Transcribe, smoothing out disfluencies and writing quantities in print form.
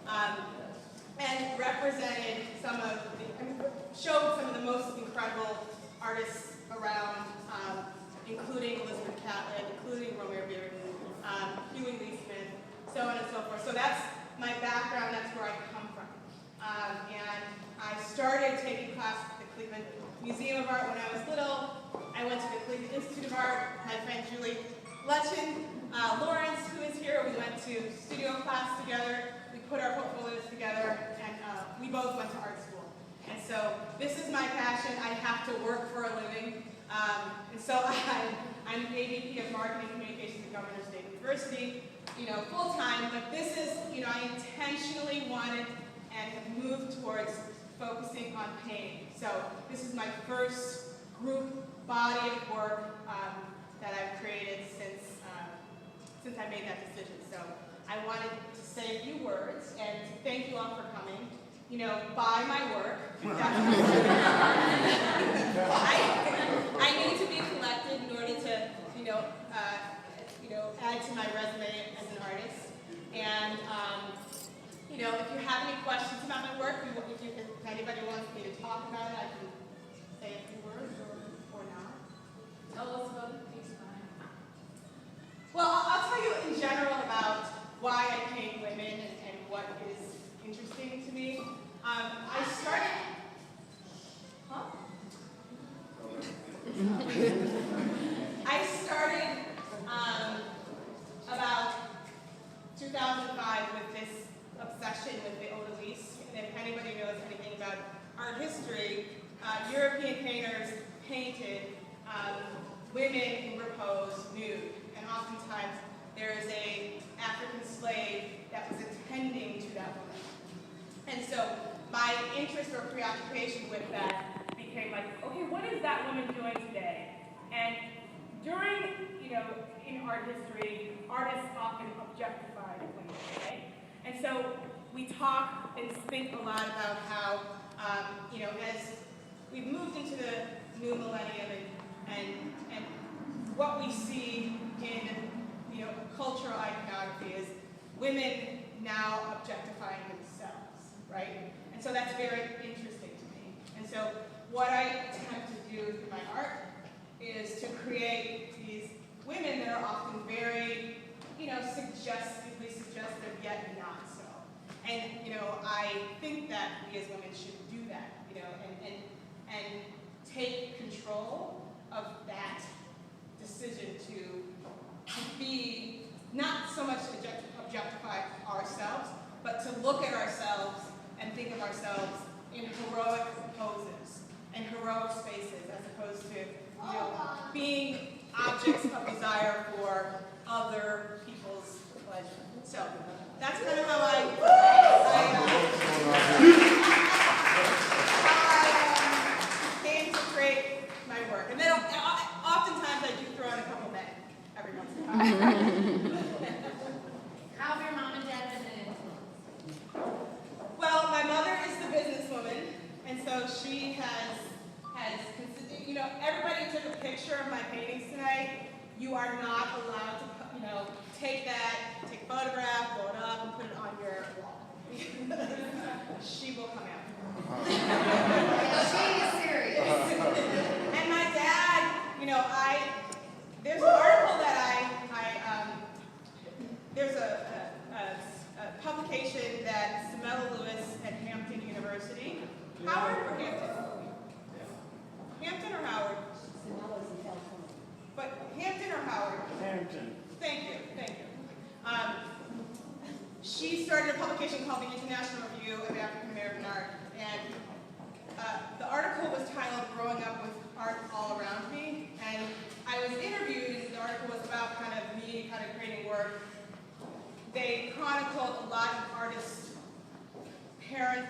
and represented showed some of the most incredible artists around, including Elizabeth Catlett, including Romare Bearden, Huey Lee Smith, so on and so forth. So that's my background, that's where I come from. And I started taking classes at the Cleveland Museum of Art when I was little. I went to the Cleveland Institute of Art, my friend Julie Letchin, Lawrence, who is here, we went to studio class together, we put our portfolios together, and we both went to art school. And so this is my passion. I have to work for a living. And so I'm AVP of Marketing Communications at Governor State University, full time, but this is, I intentionally wanted and have moved towards focusing on painting. So this is my first group body of work that I've created since I made that decision. So I wanted to say a few words and to thank you all for coming. Buy my work. I need to be collected in order to, add to my resume as an artist. And if you have any questions about my work, if anybody wants me to talk about it, I can say a few words or not. Tell us about the piece, Maya. Well, I'll tell you in general about why I paint women and what is interesting to me. I started about 2005 with this obsession with the Odalisque. And if anybody knows anything about art history, European painters painted women in repose nude. And oftentimes there is an African slave that was attending to that woman. And so my interest or preoccupation with that became like, okay, what is that woman doing today? And during, in art history, artists often objectified women, right? And so we talk and think a lot about how, as we've moved into the new millennium and what we see in, cultural iconography is women now objectifying themselves, right? And so that's very interesting to me. And so what I attempt to do through my art is to create these women that are often very, suggestively suggestive, yet not so. And, I think that we as women should do that, and take control of that decision to be not so much to objectify ourselves, but to look at ourselves and think of ourselves in heroic poses and heroic spaces, as opposed to being objects of desire for other people's pleasure. So that's kind of how I came to create my work. And then oftentimes I do throw in a couple men every once in a while. How have your mom and dad been an influence? Well, my mother is the businesswoman, and so she has everybody took a picture of my paintings tonight. You are not allowed to, take a photograph, blow it up, and put it on your wall. She will come out. She is serious. And my dad, there's an article that there's a publication that Samela Lewis at Hampton University, Howard or Hampton? Hampton or Howard? Samela's in California. But Hampton or Howard? Hampton. Thank you. She started a publication called the International Review of African American Art, and the article was titled "Growing Up with Art All Around Me," and I was interviewed, and the article was about kind of me kind of creating work. They chronicled a lot of artists' parents